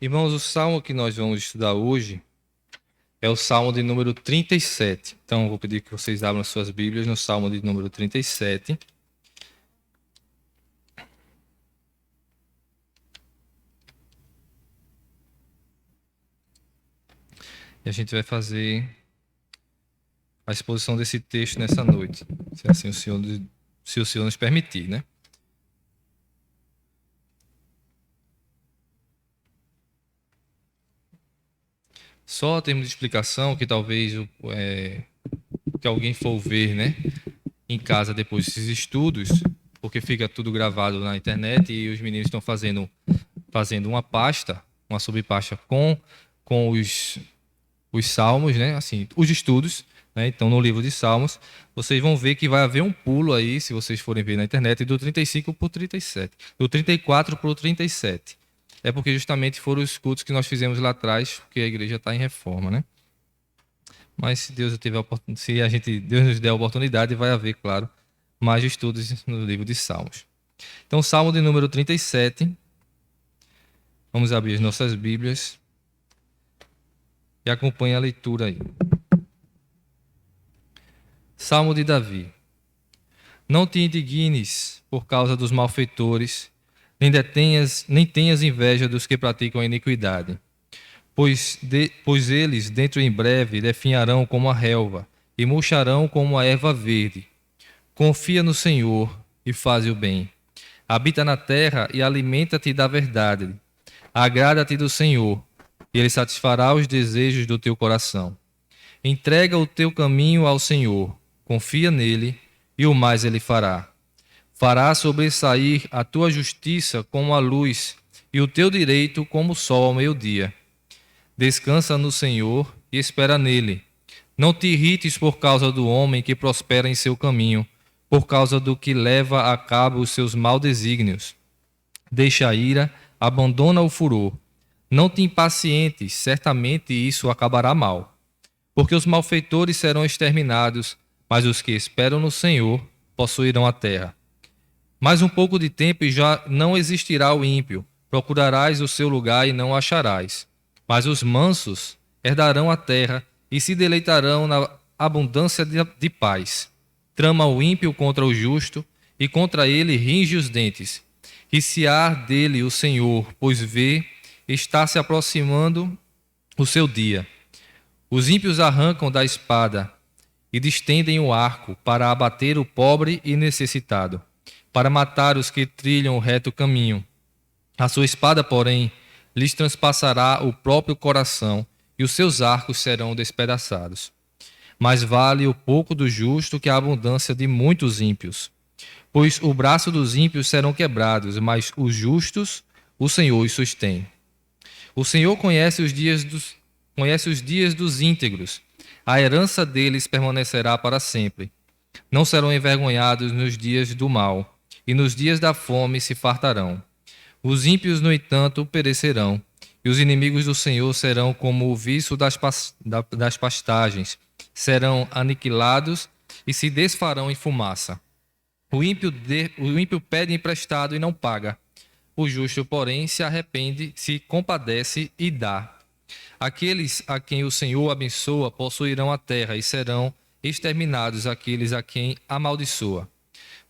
Irmãos, o salmo que nós vamos estudar hoje é o salmo de número 37. Então, eu vou pedir que vocês abram suas Bíblias no salmo de número 37. E a gente vai fazer a exposição desse texto nessa noite, se assim se o Senhor nos permitir, né? Só a termos de explicação que talvez que alguém for ver, né, em casa depois desses estudos, porque fica tudo gravado na internet e os meninos estão fazendo uma pasta, uma subpasta com os salmos, né? Assim, os estudos, né? Então, no livro de Salmos, vocês vão ver que vai haver um pulo aí, se vocês forem ver na internet, do 35 para o 37, do 34 para o 37. É porque justamente foram os cultos que nós fizemos lá atrás, porque a igreja está em reforma, né? Mas se Deus tiver se Deus nos der a oportunidade, vai haver, claro, mais estudos no livro de Salmos. Então, Salmo de número 37. Vamos abrir as nossas Bíblias e acompanhe a leitura aí. Salmo de Davi. Não te indignes por causa dos malfeitores, nem tenhas inveja dos que praticam a iniquidade. Pois eles, dentro em breve, definharão como a relva, e murcharão como a erva verde. Confia no Senhor e faze o bem. Habita na terra e alimenta-te da verdade. Agrada-te do Senhor, e Ele satisfará os desejos do teu coração. Entrega o teu caminho ao Senhor, confia nele, e o mais Ele fará. Fará sobressair a tua justiça como a luz, e o teu direito como o sol ao meio-dia. Descansa no Senhor e espera nele. Não te irrites por causa do homem que prospera em seu caminho, por causa do que leva a cabo os seus maus desígnios. Deixa a ira, abandona o furor. Não te impacientes, certamente isso acabará mal. Porque os malfeitores serão exterminados, mas os que esperam no Senhor possuirão a terra. Mais um pouco de tempo e já não existirá o ímpio. Procurarás o seu lugar e não o acharás. Mas os mansos herdarão a terra e se deleitarão na abundância de paz. Trama o ímpio contra o justo e contra ele ringe os dentes. Riciar dele o Senhor, pois vê, está se aproximando o seu dia. Os ímpios arrancam da espada e distendem o arco para abater o pobre e necessitado, para matar os que trilham o reto caminho. A sua espada, porém, lhes transpassará o próprio coração, e os seus arcos serão despedaçados. Mais vale o pouco do justo que a abundância de muitos ímpios. Pois o braço dos ímpios serão quebrados, mas os justos o Senhor os sustém. O Senhor conhece os dias dos íntegros. A herança deles permanecerá para sempre. Não serão envergonhados nos dias do mal, e nos dias da fome se fartarão. Os ímpios, no entanto, perecerão, e os inimigos do Senhor serão como o viço das pastagens, serão aniquilados e se desfarão em fumaça. O ímpio pede emprestado e não paga. O justo, porém, se arrepende, se compadece e dá. Aqueles a quem o Senhor abençoa possuirão a terra e serão exterminados aqueles a quem amaldiçoa.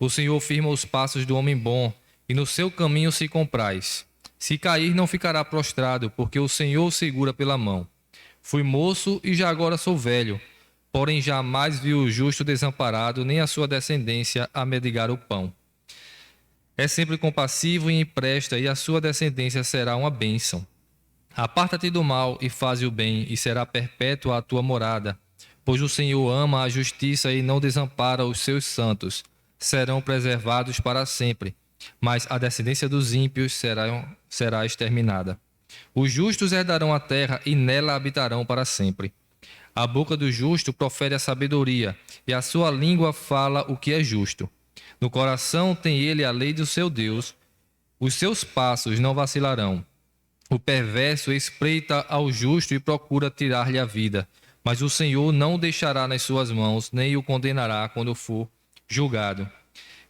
O Senhor firma os passos do homem bom, e no seu caminho se compraz. Se cair, não ficará prostrado, porque o Senhor o segura pela mão. Fui moço e já agora sou velho, porém jamais vi o justo desamparado, nem a sua descendência a mendigar o pão. É sempre compassivo e empresta, e a sua descendência será uma bênção. Aparta-te do mal e faze o bem, e será perpétua a tua morada. Pois o Senhor ama a justiça e não desampara os seus santos. Serão preservados para sempre, mas a descendência dos ímpios será exterminada. Os justos herdarão a terra e nela habitarão para sempre. A boca do justo profere a sabedoria, e a sua língua fala o que é justo. No coração tem ele a lei do seu Deus, os seus passos não vacilarão. O perverso espreita ao justo e procura tirar-lhe a vida, mas o Senhor não o deixará nas suas mãos, nem o condenará quando for julgado.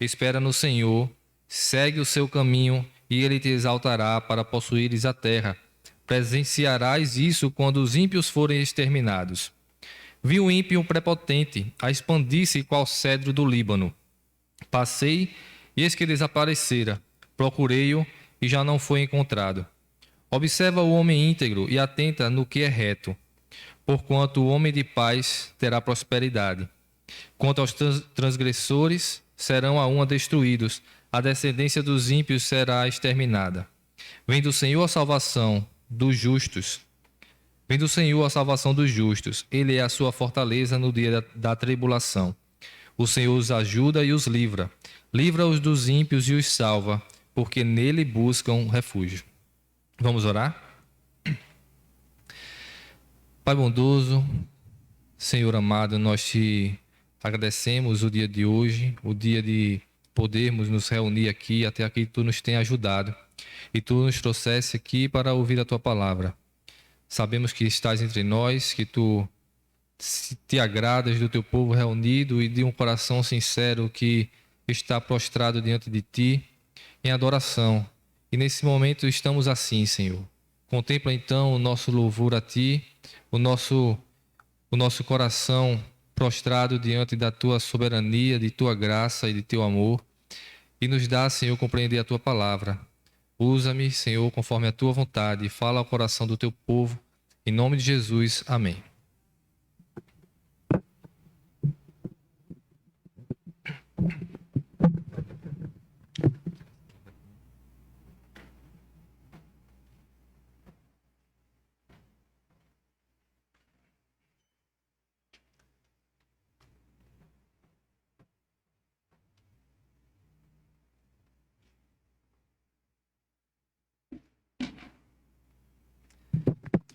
Espera no Senhor, segue o seu caminho, e ele te exaltará para possuires a terra. Presenciarás isso quando os ímpios forem exterminados. Vi o ímpio prepotente a expandir-se qual cedro do Líbano. Passei, e eis que desaparecera. Procurei-o, e já não foi encontrado. Observa o homem íntegro e atenta no que é reto, porquanto o homem de paz terá prosperidade. Quanto aos transgressores, serão a uma destruídos, a descendência dos ímpios será exterminada. Vem do Senhor a salvação dos justos. Vem do Senhor a salvação dos justos. Ele é a sua fortaleza no dia da tribulação. O Senhor os ajuda e os livra. Livra-os dos ímpios e os salva, porque nele buscam refúgio. Vamos orar? Pai bondoso, Senhor amado, nós te agradecemos o dia de hoje, o dia de podermos nos reunir aqui, até aqui tu nos tem ajudado e tu nos trouxesse aqui para ouvir a tua palavra. Sabemos que estás entre nós, que tu te agradas do teu povo reunido e de um coração sincero que está prostrado diante de ti em adoração. E nesse momento estamos assim, Senhor. Contempla então o nosso louvor a ti, o nosso coração prostrado diante da tua soberania, de tua graça e de teu amor. E nos dá, Senhor, compreender a tua palavra. Usa-me, Senhor, conforme a tua vontade, e fala ao coração do teu povo. Em nome de Jesus, amém.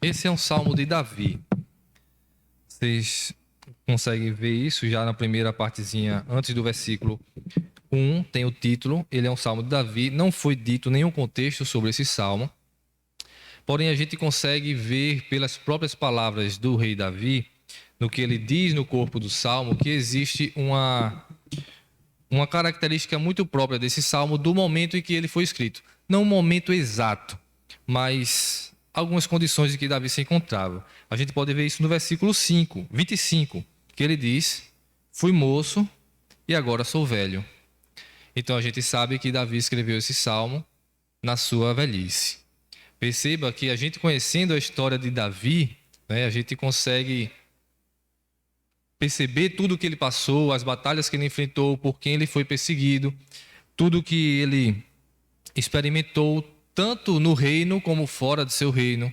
Esse é um salmo de Davi. Vocês conseguem ver isso já na primeira partezinha, antes do versículo 1, tem o título. Ele é um salmo de Davi. Não foi dito nenhum contexto sobre esse salmo. Porém, a gente consegue ver pelas próprias palavras do rei Davi, no que ele diz no corpo do salmo, que existe uma característica muito própria desse salmo do momento em que ele foi escrito. Não um momento exato, mas algumas condições em que Davi se encontrava. A gente pode ver isso no versículo 25, que ele diz: fui moço e agora sou velho. Então a gente sabe que Davi escreveu esse salmo na sua velhice. Perceba que a gente conhecendo a história de Davi, a gente consegue perceber tudo o que ele passou, as batalhas que ele enfrentou, por quem ele foi perseguido, tudo que ele experimentou, tanto no reino como fora de seu reino,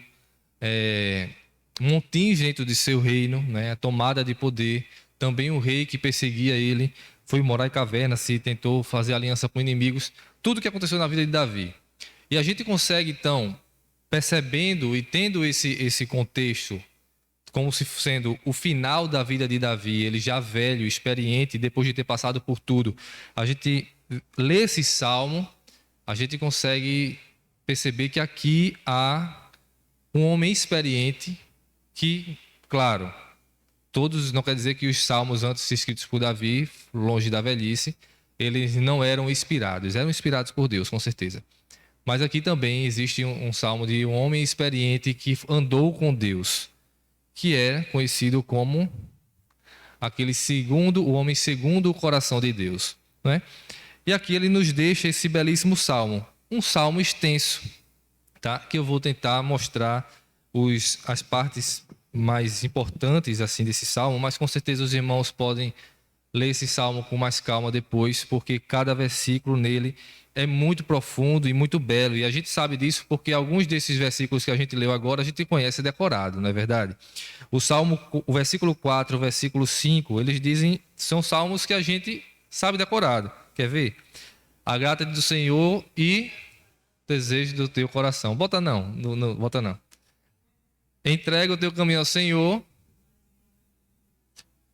montins dentro de seu reino, a tomada de poder, também o rei que perseguia ele, foi morar em cavernas, se tentou fazer aliança com inimigos, tudo que aconteceu na vida de Davi. E a gente consegue, então, percebendo e tendo esse contexto, como se sendo o final da vida de Davi, ele já velho, experiente, depois de ter passado por tudo, a gente lê esse salmo, a gente consegue perceber que aqui há um homem experiente que, claro, todos, não quer dizer que os salmos antes escritos por Davi, longe da velhice, eles não eram inspirados por Deus, com certeza. Mas aqui também existe um salmo de um homem experiente que andou com Deus, que é conhecido como o homem segundo o coração de Deus, né? E aqui ele nos deixa esse belíssimo salmo, um salmo extenso, tá? Que eu vou tentar mostrar as partes mais importantes assim desse salmo, mas com certeza os irmãos podem ler esse salmo com mais calma depois, porque cada versículo nele é muito profundo e muito belo. E a gente sabe disso porque alguns desses versículos que a gente leu agora a gente conhece decorado, não é verdade? O versículo 4, o versículo 5, eles dizem, são salmos que a gente sabe decorado. Quer ver? Agrada-te do Senhor e desejo do teu coração. Bota não. Entrega o teu caminho ao Senhor,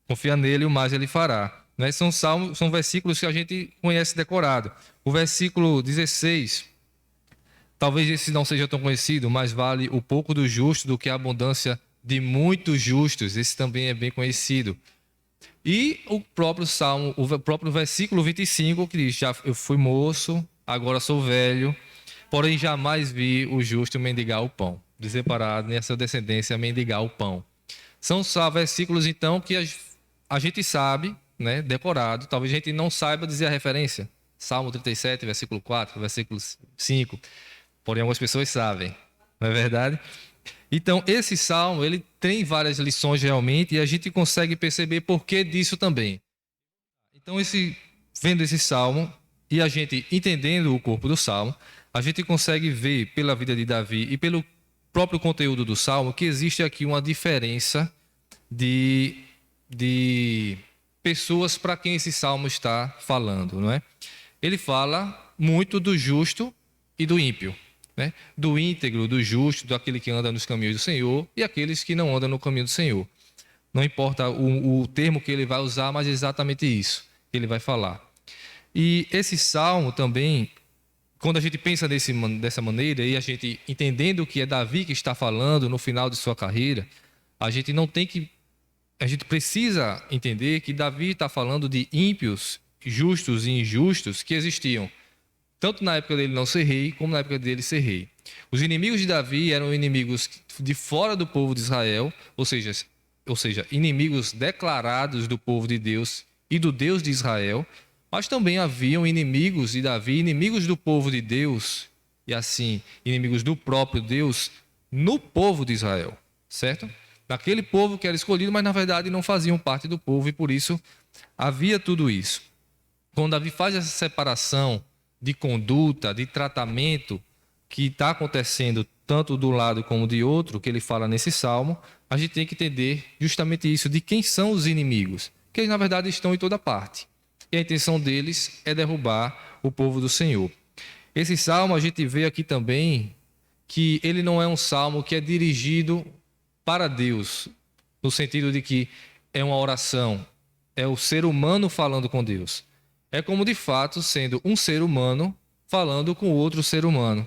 confia nele, o mais ele fará. São versículos que a gente conhece decorado. O versículo 16, talvez esse não seja tão conhecido, mas vale o pouco do justo do que a abundância de muitos justos. Esse também é bem conhecido. E o próprio salmo, o próprio versículo 25, que diz: já eu fui moço, agora sou velho, porém jamais vi o justo mendigar o pão. desamparado, nem a sua descendência mendigar o pão. São só versículos, então, que a gente sabe, né, decorado. Talvez a gente não saiba dizer a referência. Salmo 37, versículo 4, versículo 5. Porém, algumas pessoas sabem, não é verdade? Então, esse salmo, ele tem várias lições realmente e a gente consegue perceber por que disso também. Então, vendo esse salmo e a gente entendendo o corpo do salmo, a gente consegue ver pela vida de Davi e pelo próprio conteúdo do salmo que existe aqui uma diferença de pessoas para quem esse salmo está falando, não é? Ele fala muito do justo e do ímpio, né? Do íntegro, do justo, daquele que anda nos caminhos do Senhor e aqueles que não andam no caminho do Senhor. Não importa o termo que ele vai usar, mas é exatamente isso que ele vai falar. E esse salmo também, quando a gente pensa dessa maneira e a gente entendendo que é Davi que está falando no final de sua carreira, a gente precisa entender que Davi está falando de ímpios, justos e injustos que existiam, tanto na época dele não ser rei, como na época dele ser rei. Os inimigos de Davi eram inimigos de fora do povo de Israel, ou seja, inimigos declarados do povo de Deus e do Deus de Israel, mas também haviam inimigos de Davi, inimigos do povo de Deus, e assim, inimigos do próprio Deus no povo de Israel, certo? Daquele povo que era escolhido, mas na verdade não faziam parte do povo, e por isso havia tudo isso. Quando Davi faz essa separação de conduta, de tratamento que está acontecendo tanto do lado como de outro, que ele fala nesse salmo, a gente tem que entender justamente isso, de quem são os inimigos, que eles na verdade estão em toda parte. E a intenção deles é derrubar o povo do Senhor. Esse salmo a gente vê aqui também que ele não é um salmo que é dirigido para Deus, no sentido de que é uma oração, é o ser humano falando com Deus. É como de fato sendo um ser humano falando com outro ser humano.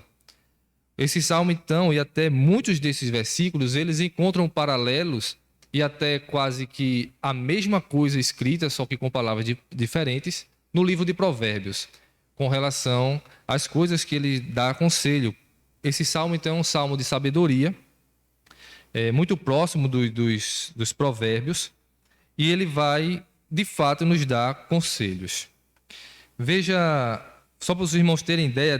Esse salmo então, e até muitos desses versículos, eles encontram paralelos e até quase que a mesma coisa escrita, só que com palavras diferentes, no livro de Provérbios, com relação às coisas que ele dá conselho. Esse salmo então é um salmo de sabedoria, muito próximo dos Provérbios, e ele vai, de fato, nos dar conselhos. Veja, só para os irmãos terem ideia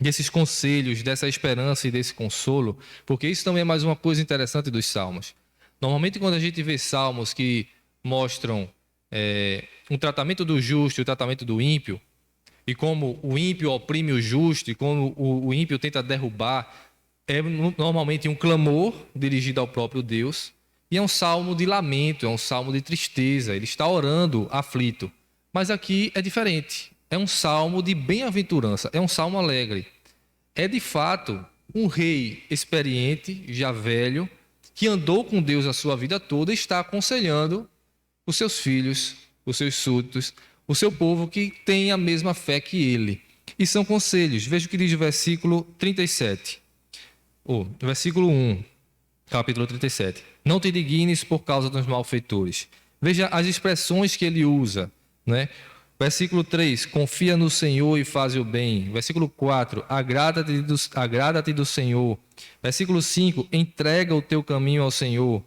desses conselhos, dessa esperança e desse consolo, porque isso também é mais uma coisa interessante dos salmos. Normalmente, quando a gente vê salmos que mostram um tratamento do justo e o tratamento do ímpio, e como o ímpio oprime o justo, e como o ímpio tenta derrubar, é normalmente um clamor dirigido ao próprio Deus, e é um salmo de lamento, é um salmo de tristeza, ele está orando aflito. Mas aqui é diferente, é um salmo de bem-aventurança, é um salmo alegre. É de fato um rei experiente, já velho, que andou com Deus a sua vida toda e está aconselhando os seus filhos, os seus súditos, o seu povo que tem a mesma fé que ele. E são conselhos. Veja o que diz o versículo 37. Versículo 1, capítulo 37. Não te indignes por causa dos malfeitores. Veja as expressões que ele usa, né? Versículo 3, confia no Senhor e faz o bem. Versículo 4, agrada-te do Senhor. Versículo 5, entrega o teu caminho ao Senhor.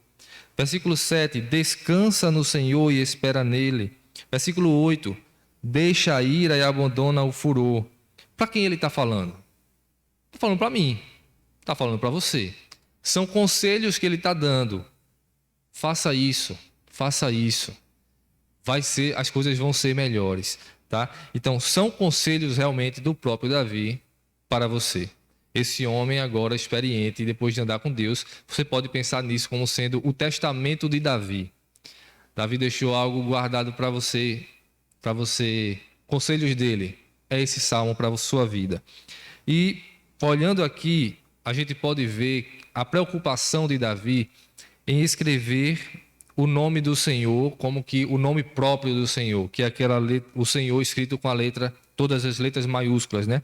Versículo 7, descansa no Senhor e espera nele. Versículo 8, deixa a ira e abandona o furor. Para quem ele está falando? Está falando para mim, está falando para você. São conselhos que ele está dando. Faça isso, faça isso. As coisas vão ser melhores, tá? Então, são conselhos realmente do próprio Davi para você. Esse homem agora experiente, depois de andar com Deus, você pode pensar nisso como sendo o testamento de Davi. Davi deixou algo guardado para você, conselhos dele. É esse salmo para a sua vida. E, olhando aqui, a gente pode ver a preocupação de Davi em escrever o nome do Senhor como que o nome próprio do Senhor, que é o Senhor escrito com todas as letras maiúsculas, né?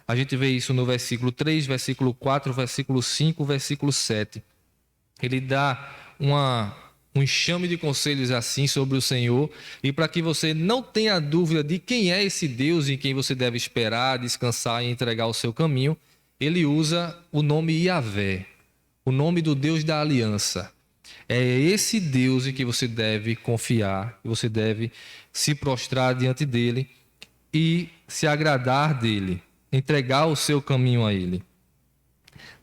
A gente vê isso no versículo 3, versículo 4, versículo 5, versículo 7. Ele dá um enxame de conselhos assim sobre o Senhor, e para que você não tenha dúvida de quem é esse Deus em quem você deve esperar, descansar e entregar o seu caminho, ele usa o nome Yahvé, o nome do Deus da aliança. É esse Deus em que você deve confiar, que você deve se prostrar diante dele e se agradar dele, entregar o seu caminho a ele.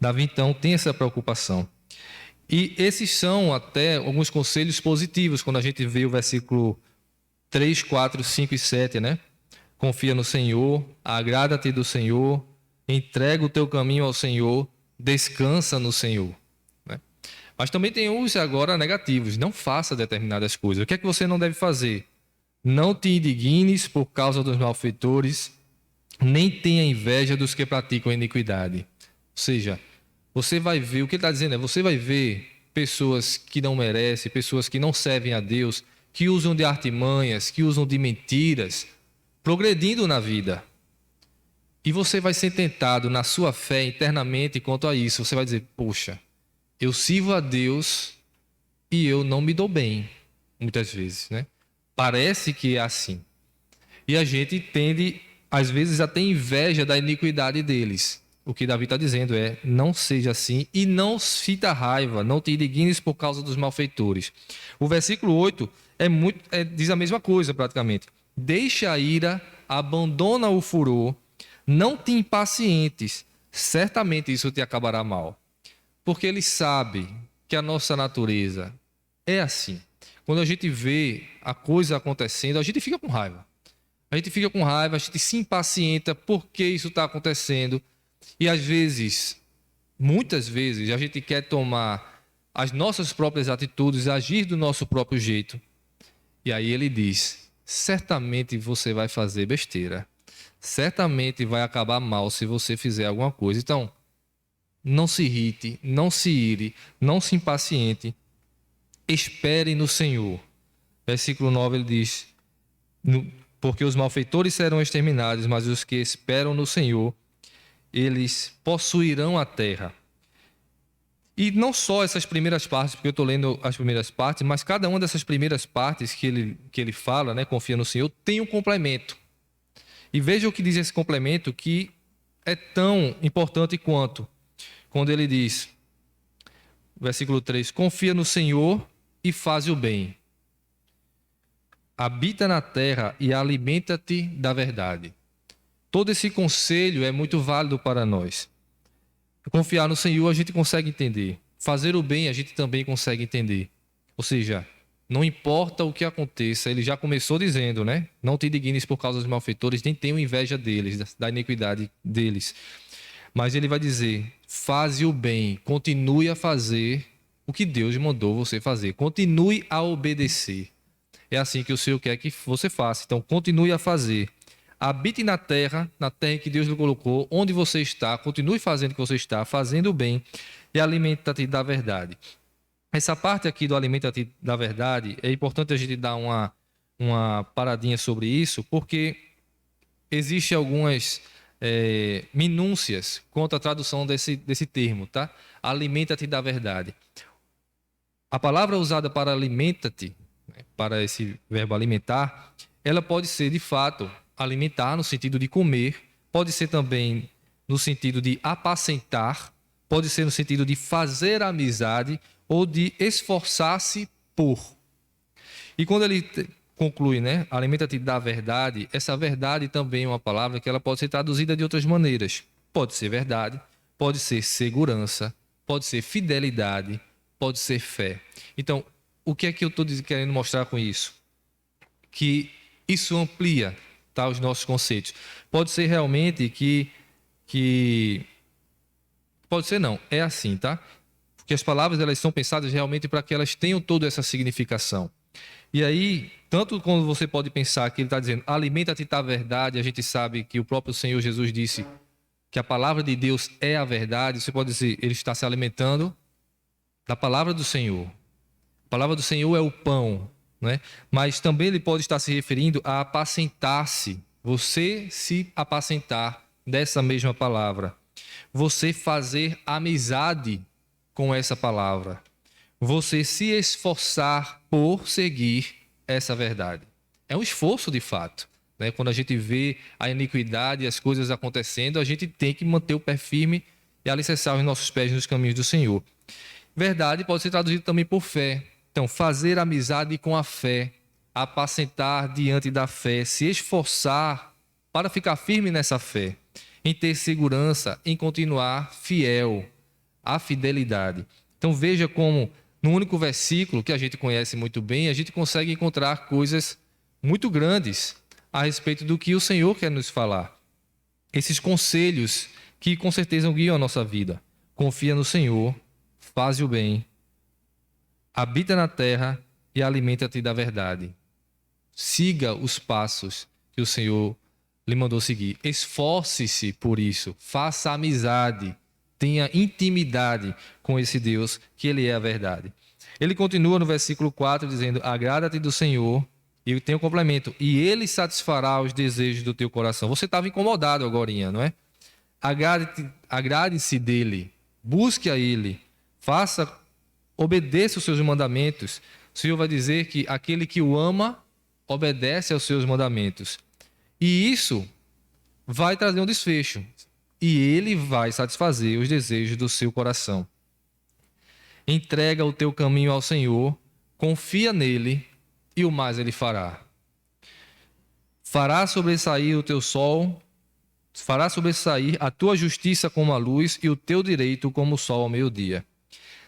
Davi, então, tem essa preocupação. E esses são até alguns conselhos positivos, quando a gente vê o versículo 3, 4, 5 e 7, né? Confia no Senhor, agrada-te do Senhor, entrega o teu caminho ao Senhor, descansa no Senhor. Né? Mas também tem os agora negativos, não faça determinadas coisas. O que é que você não deve fazer? Não te indignes por causa dos malfeitores, nem tenha inveja dos que praticam iniquidade. Ou seja, você vai ver, o que ele está dizendo é, você vai ver pessoas que não merecem, pessoas que não servem a Deus, que usam de artimanhas, que usam de mentiras, progredindo na vida. E você vai ser tentado na sua fé internamente quanto a isso. Você vai dizer, poxa, eu sirvo a Deus e eu não me dou bem, muitas vezes, né? Parece que é assim. E a gente tende, às vezes, a ter inveja da iniquidade deles. O que Davi está dizendo é, não seja assim e não sinta raiva, não te indignes por causa dos malfeitores. O versículo 8 diz a mesma coisa praticamente. Deixa a ira, abandona o furor, não te impacientes, certamente isso te acabará mal. Porque ele sabe que a nossa natureza é assim. Quando a gente vê a coisa acontecendo, a gente fica com raiva. A gente fica com raiva, a gente se impacienta porque isso está acontecendo. E às vezes, muitas vezes, a gente quer tomar as nossas próprias atitudes, agir do nosso próprio jeito. E aí ele diz, certamente você vai fazer besteira. Certamente vai acabar mal se você fizer alguma coisa. Então, não se irrite, não se ire, não se impaciente. Espere no Senhor. Versículo 9 ele diz, porque os malfeitores serão exterminados, mas os que esperam no Senhor, eles possuirão a terra. E não só essas primeiras partes, porque eu estou lendo as primeiras partes, mas cada uma dessas primeiras partes que ele fala, né, confia no Senhor, tem um complemento. E veja o que diz esse complemento, que é tão importante quanto. Quando ele diz, versículo 3, confia no Senhor e faz o bem. Habita na terra e alimenta-te da verdade. Todo esse conselho é muito válido para nós. Confiar no Senhor a gente consegue entender. Fazer o bem a gente também consegue entender. Ou seja, não importa o que aconteça, ele já começou dizendo, né? Não te indignes por causa dos malfeitores, nem tenham inveja deles, da iniquidade deles. Mas ele vai dizer, faze o bem, continue a fazer o que Deus mandou você fazer. Continue a obedecer. É assim que o Senhor quer que você faça. Então, continue a fazer. Habite na terra em que Deus lhe colocou, onde você está, continue fazendo o que você está, fazendo o bem e alimenta-te da verdade. Essa parte aqui do alimenta-te da verdade, é importante a gente dar uma paradinha sobre isso, porque existem algumas minúcias quanto à tradução desse termo, tá? Alimenta-te da verdade. A palavra usada para alimenta-te, para esse verbo alimentar, ela pode ser de fato alimentar no sentido de comer, pode ser também no sentido de apacentar, pode ser no sentido de fazer amizade ou de esforçar-se por. E quando ele conclui, né, alimenta-te da verdade, essa verdade também é uma palavra que ela pode ser traduzida de outras maneiras. Pode ser verdade, pode ser segurança, pode ser fidelidade, pode ser fé. Então, o que é que eu estou querendo mostrar com isso? Que isso amplia, tá, os nossos conceitos. Pode ser realmente que... Pode ser não, é assim, tá? Porque as palavras elas são pensadas realmente para que elas tenham toda essa significação. E aí, tanto quando você pode pensar que ele está dizendo alimenta-te da verdade, a gente sabe que o próprio Senhor Jesus disse que a palavra de Deus é a verdade, você pode dizer, ele está se alimentando da palavra do Senhor. A palavra do Senhor é o pão, né? Mas também ele pode estar se referindo a apacentar-se, você se apacentar dessa mesma palavra, você fazer amizade com essa palavra, você se esforçar por seguir essa verdade. É um esforço de fato, né? Quando a gente vê a iniquidade e as coisas acontecendo, a gente tem que manter o pé firme e alicerçar os nossos pés nos caminhos do Senhor. Verdade pode ser traduzido também por fé. Então, fazer amizade com a fé, apacentar diante da fé, se esforçar para ficar firme nessa fé, em ter segurança, em continuar fiel à fidelidade. Então, veja como, no único versículo que a gente conhece muito bem, a gente consegue encontrar coisas muito grandes a respeito do que o Senhor quer nos falar. Esses conselhos que com certeza guiam a nossa vida. Confia no Senhor, faz o bem, habita na terra e alimenta-te da verdade. Siga os passos que o Senhor lhe mandou seguir. Esforce-se por isso, faça amizade, tenha intimidade com esse Deus, que Ele é a verdade. Ele continua no versículo 4 dizendo: agrada-te do Senhor, e tem um complemento, e Ele satisfará os desejos do teu coração. Você estava incomodado agora, não é? Agrade-se dele, busque a Ele, obedeça os seus mandamentos. O Senhor vai dizer que aquele que o ama obedece aos seus mandamentos. E isso vai trazer um desfecho. E Ele vai satisfazer os desejos do seu coração. Entrega o teu caminho ao Senhor, confia nele e o mais Ele fará. Fará sobressair o teu sol, fará sobressair a tua justiça como a luz e o teu direito como o sol ao meio-dia.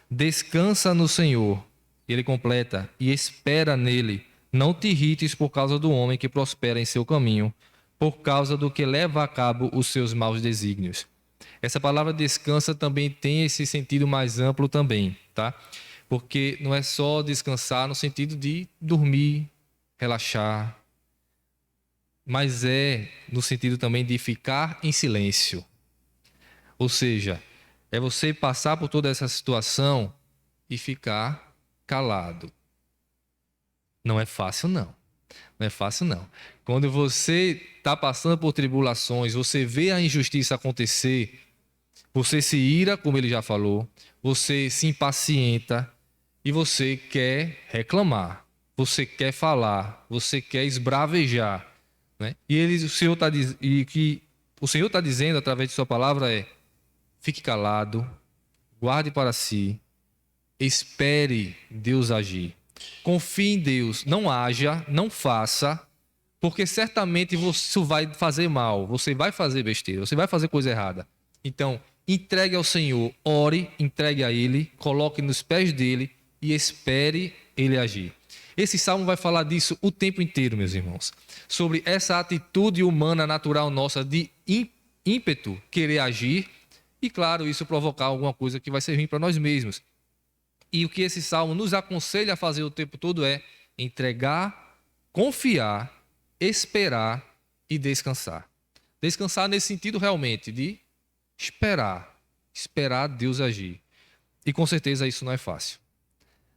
Descansa no Senhor, ele completa, e espera nele. Não te irrites por causa do homem que prospera em seu caminho, por causa do que leva a cabo os seus maus desígnios. Essa palavra descansa também tem esse sentido mais amplo também, tá? Porque não é só descansar no sentido de dormir, relaxar, mas é no sentido também de ficar em silêncio. Ou seja, é você passar por toda essa situação e ficar calado. Não é fácil, não. Não é fácil, não. Quando você está passando por tribulações, você vê a injustiça acontecer, você se ira, como ele já falou, você se impacienta e você quer reclamar, você quer falar, você quer esbravejar, né? O Senhor está dizendo através de sua palavra fique calado, guarde para si, espere Deus agir. Confie em Deus, não haja, não faça, porque certamente isso vai fazer mal, você vai fazer besteira, você vai fazer coisa errada. Então, entregue ao Senhor, ore, entregue a Ele, coloque nos pés dele e espere Ele agir. Esse salmo vai falar disso o tempo inteiro, meus irmãos. Sobre essa atitude humana natural nossa de ímpeto, querer agir, e claro, isso provocar alguma coisa que vai ser ruim para nós mesmos. E o que esse salmo nos aconselha a fazer o tempo todo é entregar, confiar, esperar e descansar. Descansar nesse sentido realmente de esperar Deus agir. E com certeza isso não é fácil.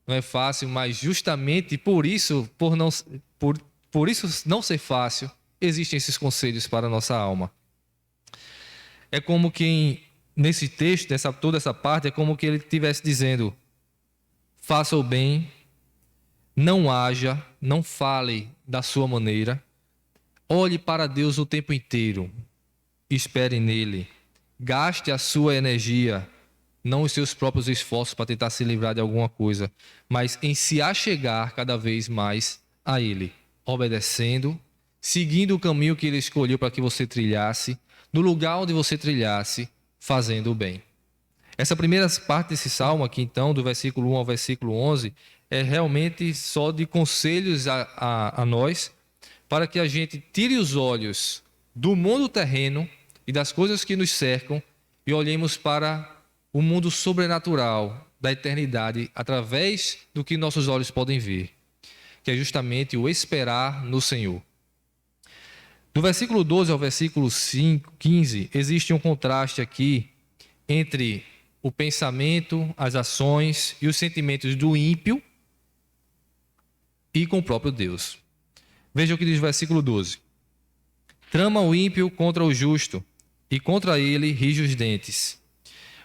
Não é fácil, mas justamente por isso não ser fácil, existem esses conselhos para a nossa alma. É como que nesse texto, toda essa parte, é como que ele estivesse dizendo: faça o bem, não haja, não fale da sua maneira, olhe para Deus o tempo inteiro, espere nele, gaste a sua energia, não os seus próprios esforços para tentar se livrar de alguma coisa, mas em se achegar cada vez mais a Ele, obedecendo, seguindo o caminho que Ele escolheu para que você trilhasse, no lugar onde você trilhasse, fazendo o bem. Essa primeira parte desse salmo aqui, então, do versículo 1 ao versículo 11, é realmente só de conselhos a nós, para que a gente tire os olhos do mundo terreno e das coisas que nos cercam e olhemos para o mundo sobrenatural da eternidade através do que nossos olhos podem ver, que é justamente o esperar no Senhor. Do versículo 12 ao versículo 15, existe um contraste aqui entre o pensamento, as ações e os sentimentos do ímpio e com o próprio Deus. Veja o que diz o versículo 12. Trama o ímpio contra o justo, e contra ele rige os dentes.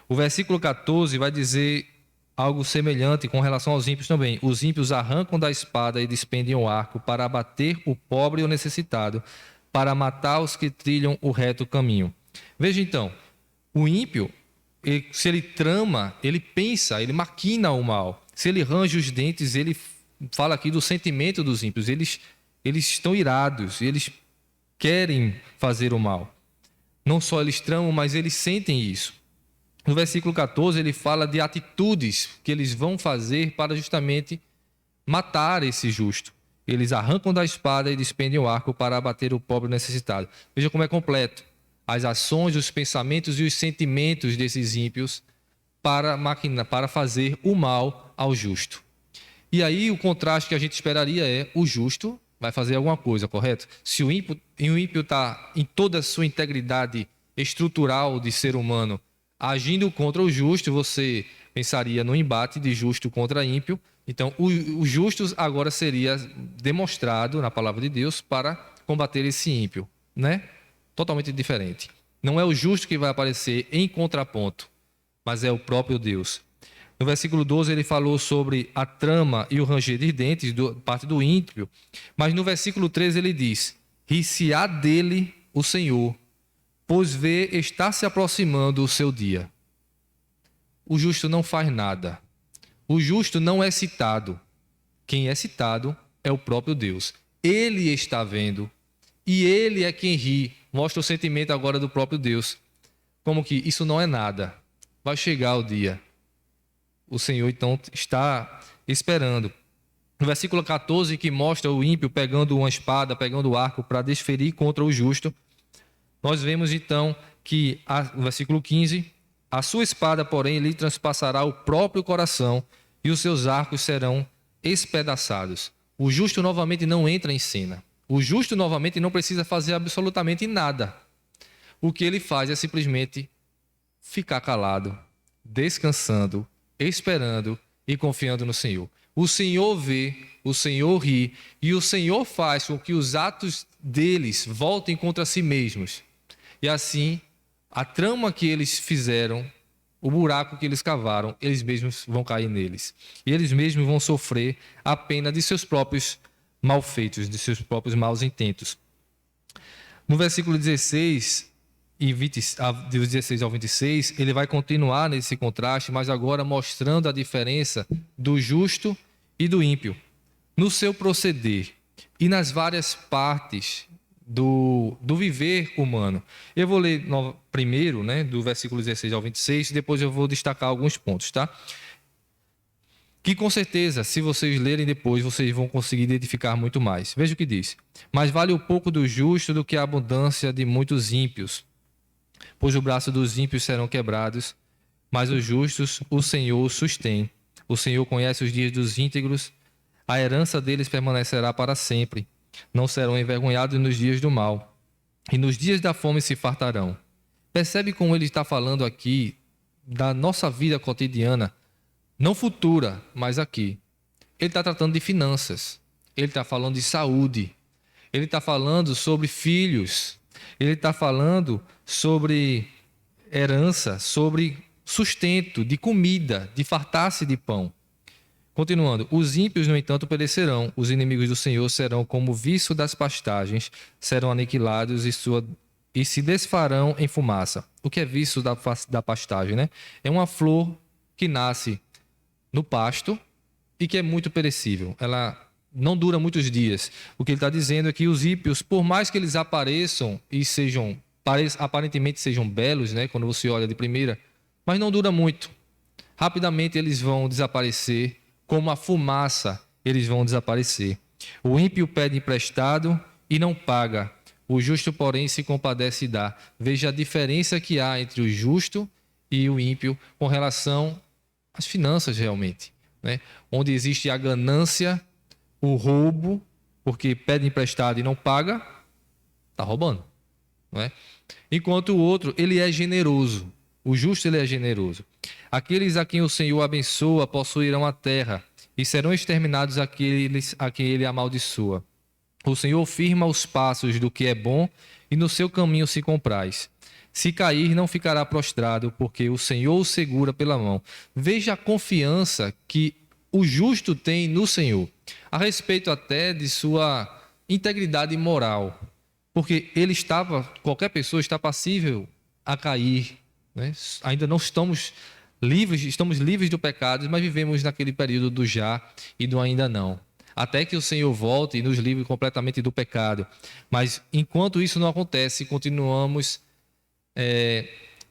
O versículo 14 vai dizer algo semelhante com relação aos ímpios também. Os ímpios arrancam da espada e despendem o arco para abater o pobre e o necessitado, para matar os que trilham o reto caminho. Veja então, o ímpio, se ele trama, ele pensa, ele maquina o mal. Se ele range os dentes, ele fala aqui do sentimento dos ímpios. Eles estão irados, eles querem fazer o mal. Não só eles tramam, mas eles sentem isso. No versículo 14, ele fala de atitudes que eles vão fazer para justamente matar esse justo. Eles arrancam da espada e despendem o arco para abater o pobre necessitado. Veja como é completo. As ações, os pensamentos e os sentimentos desses ímpios para fazer o mal ao justo. E aí o contraste que a gente esperaria é o justo vai fazer alguma coisa, correto? Se o ímpio está em toda a sua integridade estrutural de ser humano, agindo contra o justo, você pensaria no embate de justo contra ímpio. Então, o justo agora seria demonstrado na palavra de Deus para combater esse ímpio, né? Totalmente diferente. Não é o justo que vai aparecer em contraponto, mas é o próprio Deus. No versículo 12 ele falou sobre a trama e o ranger de dentes, parte do ímpio. Mas no versículo 13 ele diz: ri-se-á dele o Senhor, pois vê estar se aproximando o seu dia. O justo não faz nada. O justo não é citado. Quem é citado é o próprio Deus. Ele está vendo e ele é quem ri. Mostra o sentimento agora do próprio Deus. Como que isso não é nada. Vai chegar o dia. O Senhor então está esperando. No versículo 14, que mostra o ímpio pegando uma espada, pegando o arco para desferir contra o justo, nós vemos então que, no versículo 15, a sua espada, porém, lhe transpassará o próprio coração e os seus arcos serão espedaçados. O justo novamente não entra em cena. O justo novamente não precisa fazer absolutamente nada. O que ele faz é simplesmente ficar calado, descansando, esperando e confiando no Senhor. O Senhor vê, o Senhor ri e o Senhor faz com que os atos deles voltem contra si mesmos. E assim, a trama que eles fizeram, o buraco que eles cavaram, eles mesmos vão cair neles. E eles mesmos vão sofrer a pena de seus próprios malfeitos, de seus próprios maus intentos. No versículo 16 e 20, do 16 ao 26, ele vai continuar nesse contraste, mas agora mostrando a diferença do justo e do ímpio, no seu proceder e nas várias partes do viver humano. Eu vou ler primeiro, né, do versículo 16 ao 26, depois eu vou destacar alguns pontos, tá? Que com certeza, se vocês lerem depois, vocês vão conseguir identificar muito mais. Veja o que diz. Mas vale o pouco do justo do que a abundância de muitos ímpios, pois o braço dos ímpios serão quebrados, mas os justos o Senhor sustém. O Senhor conhece os dias dos íntegros, a herança deles permanecerá para sempre. Não serão envergonhados nos dias do mal, e nos dias da fome se fartarão. Percebe como ele está falando aqui da nossa vida cotidiana, não futura, mas aqui. Ele está tratando de finanças, ele está falando de saúde, ele está falando sobre filhos, ele está falando sobre herança, sobre sustento, de comida, de fartar-se de pão. Continuando, os ímpios, no entanto, perecerão, os inimigos do Senhor serão como o viço das pastagens, serão aniquilados e se desfarão em fumaça. O que é viço da pastagem, né? É uma flor que nasce no pasto e que é muito perecível. Ela não dura muitos dias. O que ele está dizendo é que os ímpios, por mais que eles apareçam e aparentemente sejam belos, né, quando você olha de primeira, mas não dura muito. Rapidamente eles vão desaparecer, como a fumaça eles vão desaparecer. O ímpio pede emprestado e não paga. O justo, porém, se compadece e dá. Veja a diferença que há entre o justo e o ímpio com relação às finanças realmente, né? Onde existe a ganância, o roubo, porque pede emprestado e não paga, está roubando, não é? Enquanto o outro, ele é generoso. O justo, ele é generoso. Aqueles a quem o Senhor abençoa possuirão a terra, e serão exterminados aqueles a quem ele amaldiçoa. O Senhor firma os passos do que é bom, e no seu caminho se compraz. Se cair, não ficará prostrado, porque o Senhor o segura pela mão. Veja a confiança que o justo tem no Senhor, a respeito até de sua integridade moral. Porque qualquer pessoa está passível a cair, né? Ainda não estamos livres do pecado, mas vivemos naquele período do já e do ainda não. Até que o Senhor volte e nos livre completamente do pecado. Mas enquanto isso não acontece, continuamos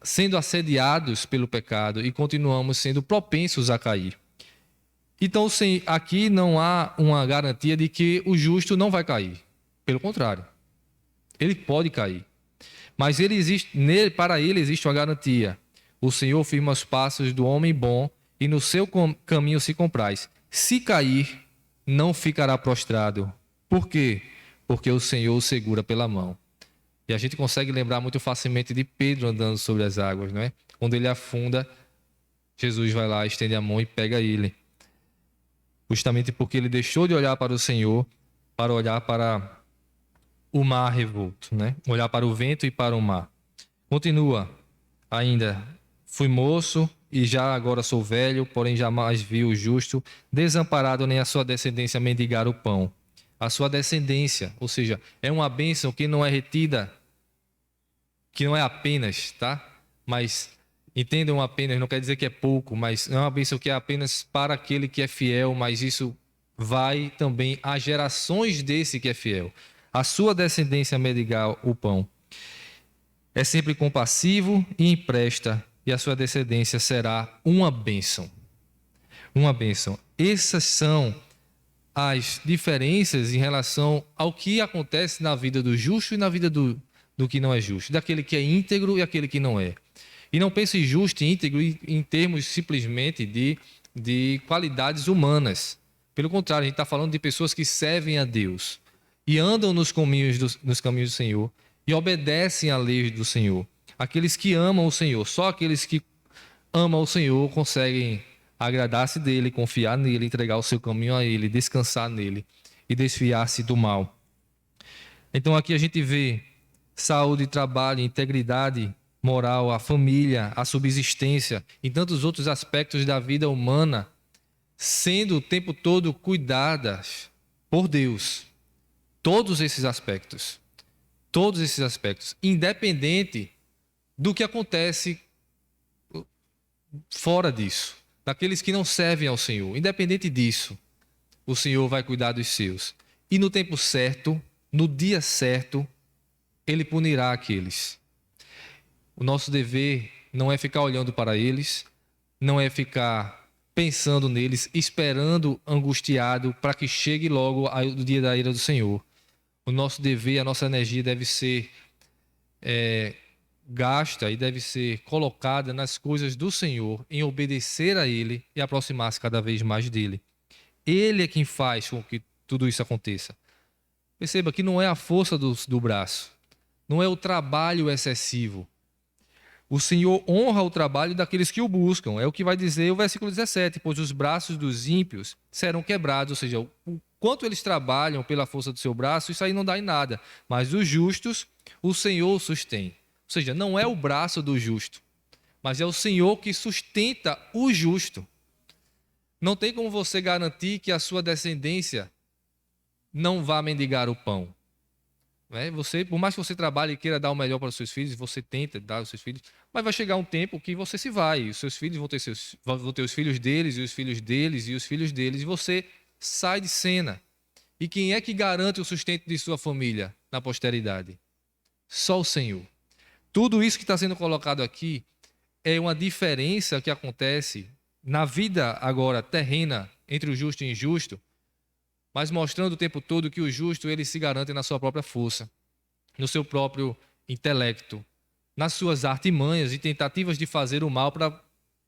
sendo assediados pelo pecado e continuamos sendo propensos a cair. Então, aqui não há uma garantia de que o justo não vai cair. Pelo contrário, ele pode cair. Mas para ele existe uma garantia. O Senhor firma os passos do homem bom e no seu caminho se compraz. Se cair, não ficará prostrado. Por quê? Porque o Senhor o segura pela mão. E a gente consegue lembrar muito facilmente de Pedro andando sobre as águas, não é? Quando ele afunda, Jesus vai lá, estende a mão e pega ele. Justamente porque ele deixou de olhar para o Senhor para olhar para o mar revolto, né? Olhar para o vento e para o mar. Continua ainda. Fui moço e já agora sou velho, porém jamais vi o justo desamparado nem a sua descendência mendigar o pão. A sua descendência, ou seja, é uma bênção que não é retida, que não é apenas, tá? Mas entendam apenas, não quer dizer que é pouco, mas não é uma bênção que é apenas para aquele que é fiel, mas isso vai também a gerações desse que é fiel. A sua descendência mendigar o pão. É sempre compassivo e empresta, e a sua descendência será uma bênção. Uma bênção. Essas são as diferenças em relação ao que acontece na vida do justo e na vida do que não é justo, daquele que é íntegro e aquele que não é. E não pense justo e íntegro em termos simplesmente de qualidades humanas. Pelo contrário, a gente está falando de pessoas que servem a Deus e andam nos caminhos do Senhor e obedecem à lei do Senhor. Aqueles que amam o Senhor, só aqueles que amam o Senhor conseguem agradar-se dele, confiar nele, entregar o seu caminho a ele, descansar nele e desfiar-se do mal. Então aqui a gente vê saúde, trabalho, integridade moral, a família, a subsistência e tantos outros aspectos da vida humana sendo o tempo todo cuidadas por Deus. Todos esses aspectos, independente do que acontece fora disso, daqueles que não servem ao Senhor, independente disso, o Senhor vai cuidar dos seus. E no tempo certo, no dia certo, Ele punirá aqueles. O nosso dever não é ficar olhando para eles, não é ficar pensando neles, esperando angustiado para que chegue logo o dia da ira do Senhor. O nosso dever, a nossa energia deve ser gasta e deve ser colocada nas coisas do Senhor, em obedecer a Ele e aproximar-se cada vez mais dele. Ele é quem faz com que tudo isso aconteça. Perceba que não é a força do braço, não é o trabalho excessivo. O Senhor honra o trabalho daqueles que o buscam. É o que vai dizer o versículo 17. Pois os braços dos ímpios serão quebrados. Ou seja, o quanto eles trabalham pela força do seu braço, isso aí não dá em nada. Mas os justos, o Senhor sustém. Ou seja, não é o braço do justo, mas é o Senhor que sustenta o justo. Não tem como você garantir que a sua descendência não vá mendigar o pão. Você, por mais que você trabalhe e queira dar o melhor para os seus filhos, você tenta dar aos seus filhos, mas vai chegar um tempo que você se vai, e os seus filhos vão ter os filhos deles, e os filhos deles, e os filhos deles, e você sai de cena. E quem é que garante o sustento de sua família na posteridade? Só o Senhor. Tudo isso que está sendo colocado aqui é uma diferença que acontece na vida agora terrena entre o justo e o injusto, mas mostrando o tempo todo que o justo ele se garante na sua própria força, no seu próprio intelecto, nas suas artimanhas e tentativas de fazer o mal,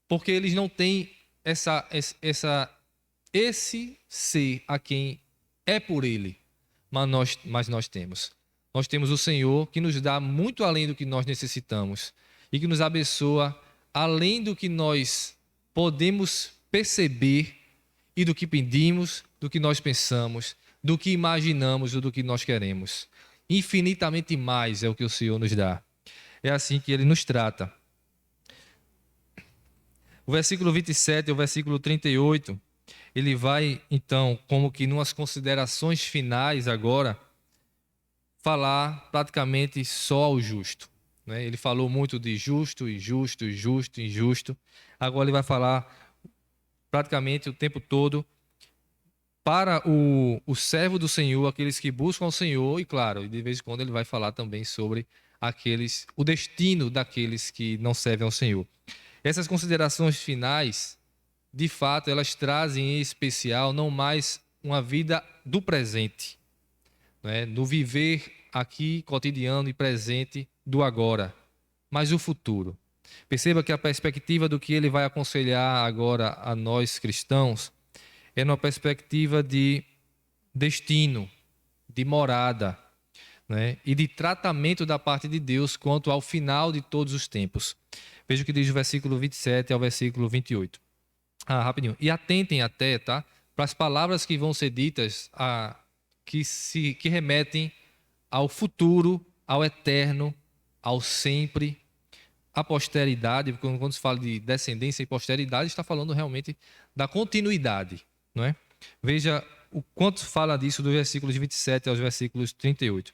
porque eles não têm esse ser a quem é por ele, mas nós temos. Nós temos o Senhor que nos dá muito além do que nós necessitamos e que nos abençoa além do que nós podemos perceber e do que pedimos, do que nós pensamos, do que imaginamos ou do que nós queremos. Infinitamente mais é o que o Senhor nos dá. É assim que Ele nos trata. O versículo 27 e o versículo 38, ele vai, então, como que numas considerações finais agora, falar praticamente só ao justo, né? Ele falou muito de justo, injusto, justo, injusto. Agora ele vai falar praticamente o tempo todo para o servo do Senhor, aqueles que buscam o Senhor, e claro, de vez em quando ele vai falar também sobre o destino daqueles que não servem ao Senhor. Essas considerações finais, de fato, elas trazem em especial não mais uma vida do presente, né, do viver aqui, cotidiano e presente do agora, mas o futuro. Perceba que a perspectiva do que ele vai aconselhar agora a nós cristãos é numa perspectiva de destino, de morada, né, e de tratamento da parte de Deus quanto ao final de todos os tempos. Veja o que diz o versículo 27 ao versículo 28. Rapidinho. E atentem até, tá? Para as palavras que vão ser ditas, que remetem ao futuro, ao eterno, ao sempre, à posteridade, porque quando se fala de descendência e posteridade, está falando realmente da continuidade, não é? Veja o quanto fala disso dos versículos 27 aos versículos 38.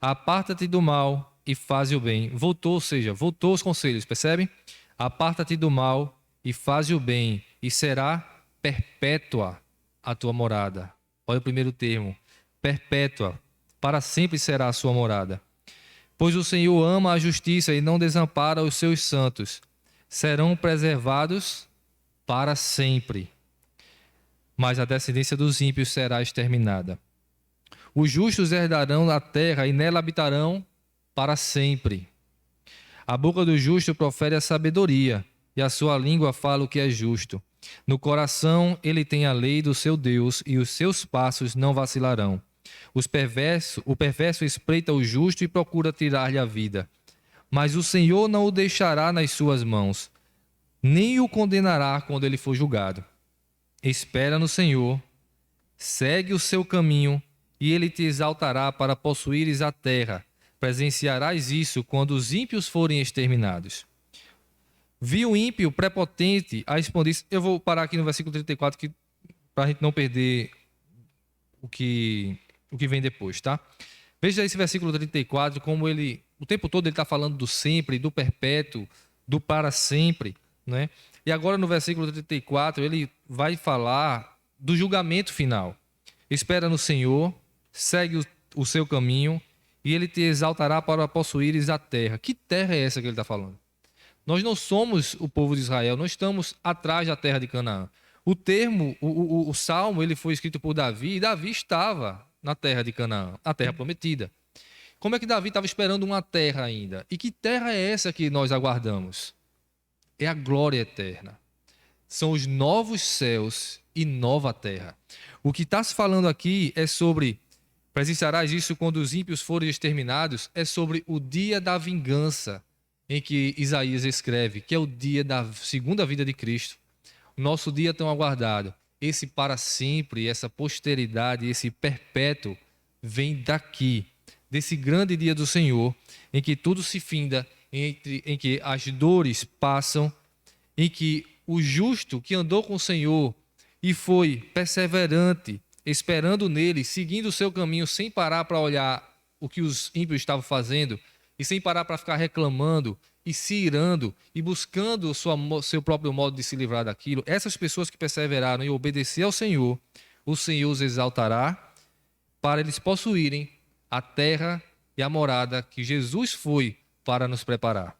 Aparta-te do mal e faze o bem. Voltou, ou seja, voltou os conselhos, percebe? Aparta-te do mal e faze o bem, e será perpétua a tua morada. Olha o primeiro termo, perpétua, para sempre será a sua morada. Pois o Senhor ama a justiça e não desampara os seus santos. Serão preservados para sempre. Mas a descendência dos ímpios será exterminada. Os justos herdarão a terra e nela habitarão para sempre. A boca do justo profere a sabedoria, e a sua língua fala o que é justo. No coração ele tem a lei do seu Deus, e os seus passos não vacilarão. O perverso espreita o justo e procura tirar-lhe a vida. Mas o Senhor não o deixará nas suas mãos, nem o condenará quando ele for julgado. Espera no Senhor, segue o seu caminho, e ele te exaltará para possuíres a terra. Presenciarás isso quando os ímpios forem exterminados. Viu o ímpio prepotente a expandir. Eu vou parar aqui no versículo 34 para a gente não perder o que vem depois, tá? Veja esse versículo 34, como ele, o tempo todo ele está falando do sempre, do perpétuo, do para sempre, né? E agora no versículo 34 ele vai falar do julgamento final. Espera no Senhor, segue o seu caminho, e ele te exaltará para possuíres a terra. Que terra é essa que ele está falando? Nós não somos o povo de Israel, não estamos atrás da terra de Canaã. O termo, o salmo, ele foi escrito por Davi, e Davi estava na terra de Canaã, a terra prometida. Como é que Davi estava esperando uma terra ainda? E que terra é essa que nós aguardamos? É a glória eterna. São os novos céus e nova terra. O que está se falando aqui é sobre, presenciarás isso quando os ímpios forem exterminados, é sobre o dia da vingança, em que Isaías escreve, que é o dia da segunda vida de Cristo. O nosso dia tão aguardado. Esse para sempre, essa posteridade, esse perpétuo, vem daqui, desse grande dia do Senhor, em que tudo se finda, em que as dores passam, em que o justo que andou com o Senhor e foi perseverante, esperando nele, seguindo o seu caminho, sem parar para olhar o que os ímpios estavam fazendo, e sem parar para ficar reclamando e se irando e buscando seu próprio modo de se livrar daquilo, essas pessoas que perseveraram em obedecer ao Senhor, o Senhor os exaltará para eles possuírem a terra e a morada que Jesus foi para nos preparar.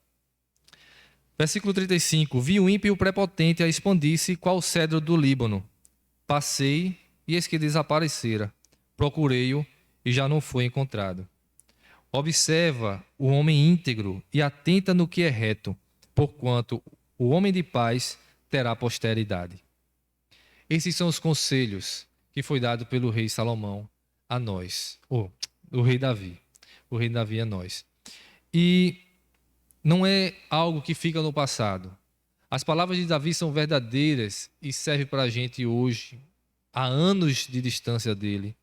Versículo 35. Vi o ímpio prepotente a expandir-se qual cedro do Líbano. Passei e eis que desaparecera. Procurei-o e já não foi encontrado. Observa o homem íntegro e atenta no que é reto, porquanto o homem de paz terá posteridade. Esses são os conselhos que foi dado pelo rei Salomão a nós, o rei Davi. O rei Davi a nós. E não é algo que fica no passado. As palavras de Davi são verdadeiras e servem para a gente hoje, há anos de distância dele,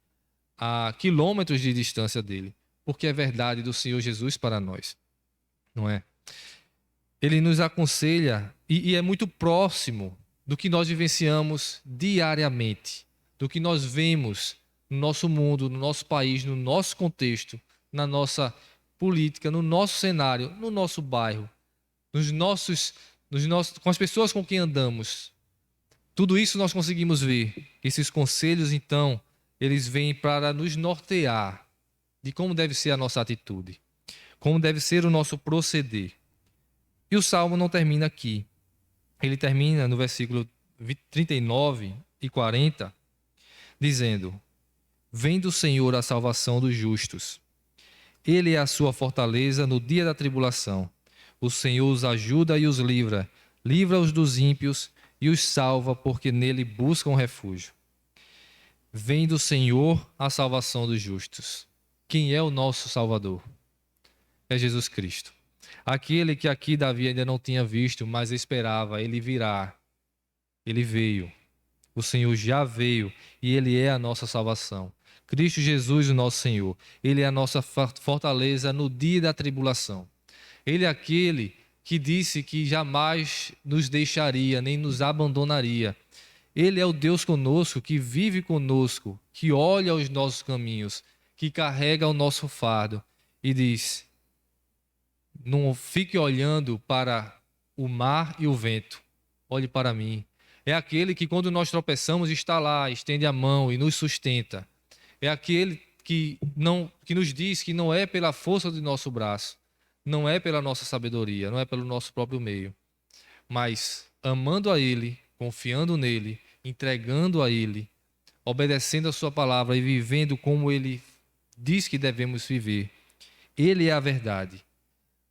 há quilômetros de distância dele, porque é verdade do Senhor Jesus para nós, não é? Ele nos aconselha e é muito próximo do que nós vivenciamos diariamente, do que nós vemos no nosso mundo, no nosso país, no nosso contexto, na nossa política, no nosso cenário, no nosso bairro, com as pessoas com quem andamos. Tudo isso nós conseguimos ver. Esses conselhos, então, eles vêm para nos nortear de como deve ser a nossa atitude, como deve ser o nosso proceder. E o Salmo não termina aqui. Ele termina no versículo 39 e 40, dizendo: Vem do Senhor a salvação dos justos. Ele é a sua fortaleza no dia da tribulação. O Senhor os ajuda e os livra. Livra-os dos ímpios e os salva, porque nele buscam refúgio. Vem do Senhor a salvação dos justos. Quem é o nosso Salvador? É Jesus Cristo. Aquele que aqui Davi ainda não tinha visto, mas esperava, ele virá. Ele veio. O Senhor já veio e ele é a nossa salvação. Cristo Jesus, o nosso Senhor. Ele é a nossa fortaleza no dia da tribulação. Ele é aquele que disse que jamais nos deixaria, nem nos abandonaria. Ele é o Deus conosco, que vive conosco, que olha os nossos caminhos, que carrega o nosso fardo e diz: não fique olhando para o mar e o vento, olhe para mim. É aquele que, quando nós tropeçamos, está lá, estende a mão e nos sustenta. É aquele que nos diz que não é pela força do nosso braço, não é pela nossa sabedoria, não é pelo nosso próprio meio, mas amando a Ele, confiando nele, entregando a Ele, obedecendo a sua palavra e vivendo como Ele diz que devemos viver. Ele é a verdade.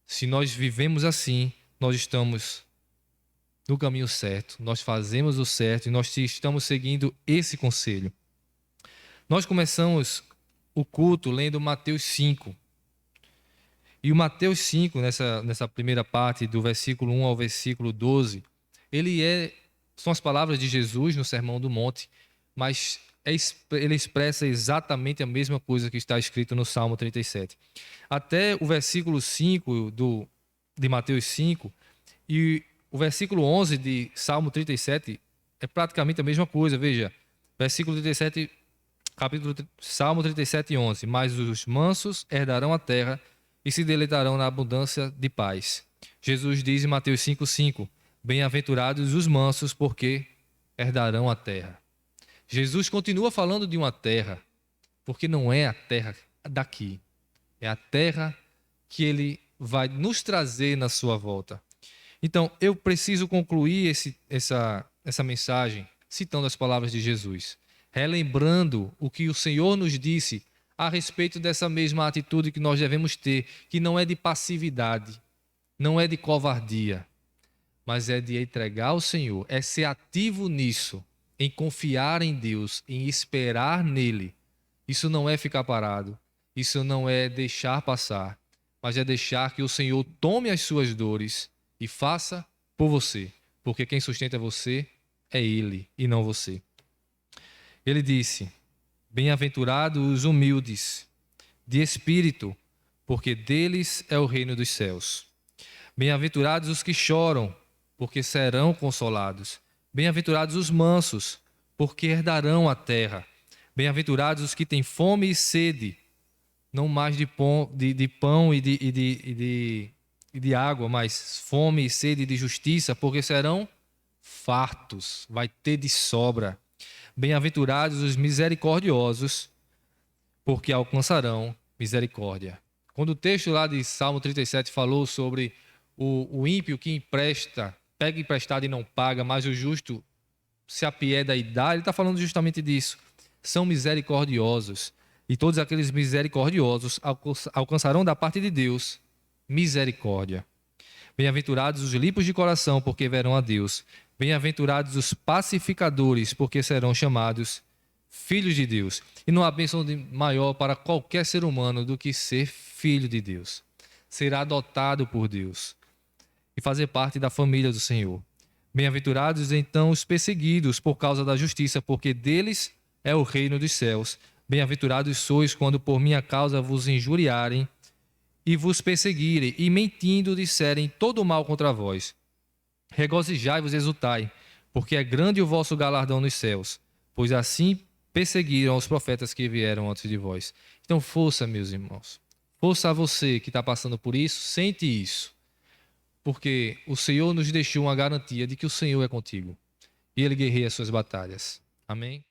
Se nós vivemos assim, nós estamos no caminho certo, nós fazemos o certo e nós estamos seguindo esse conselho. Nós começamos o culto lendo Mateus 5. E o Mateus 5, nessa primeira parte, do versículo 1 ao versículo 12, são as palavras de Jesus no Sermão do Monte, mas ele expressa exatamente a mesma coisa que está escrito no Salmo 37. Até o versículo 5 de Mateus 5 e o versículo 11 de Salmo 37 é praticamente a mesma coisa. Veja, versículo 37, Salmo 37, 11. Mas os mansos herdarão a terra e se deleitarão na abundância de paz. Jesus diz em Mateus 5:5: Bem-aventurados os mansos, porque herdarão a terra. Jesus continua falando de uma terra, porque não é a terra daqui, é a terra que ele vai nos trazer na sua volta. Então, eu preciso concluir essa mensagem citando as palavras de Jesus, relembrando o que o Senhor nos disse a respeito dessa mesma atitude que nós devemos ter, que não é de passividade, não é de covardia, mas é de entregar ao Senhor, é ser ativo nisso, em confiar em Deus, em esperar nele. Isso não é ficar parado, isso não é deixar passar, mas é deixar que o Senhor tome as suas dores e faça por você, porque quem sustenta você é Ele e não você. Ele disse: Bem-aventurados os humildes de espírito, porque deles é o reino dos céus. Bem-aventurados os que choram, porque serão consolados. Bem-aventurados os mansos, porque herdarão a terra. Bem-aventurados os que têm fome e sede, não mais de pão e de água, mas fome e sede de justiça, porque serão fartos, vai ter de sobra. Bem-aventurados os misericordiosos, porque alcançarão misericórdia. Quando o texto lá de Salmo 37 falou sobre o ímpio que empresta, pega emprestado e não paga, mas o justo se apieda e dá, ele está falando justamente disso. São misericordiosos. E todos aqueles misericordiosos alcançarão da parte de Deus misericórdia. Bem-aventurados os limpos de coração, porque verão a Deus. Bem-aventurados os pacificadores, porque serão chamados filhos de Deus. E não há bênção maior para qualquer ser humano do que ser filho de Deus. Ser adotado por Deus e fazer parte da família do Senhor. Bem-aventurados então os perseguidos por causa da justiça, porque deles é o reino dos céus. Bem-aventurados sois quando por minha causa vos injuriarem e vos perseguirem, e mentindo disserem todo mal contra vós. Regozijai-vos e exultai, porque é grande o vosso galardão nos céus, pois assim perseguiram os profetas que vieram antes de vós. Então, força, meus irmãos, Possa você que está passando por isso, sente isso. Porque o Senhor nos deixou uma garantia de que o Senhor é contigo. E Ele guerreia as suas batalhas. Amém?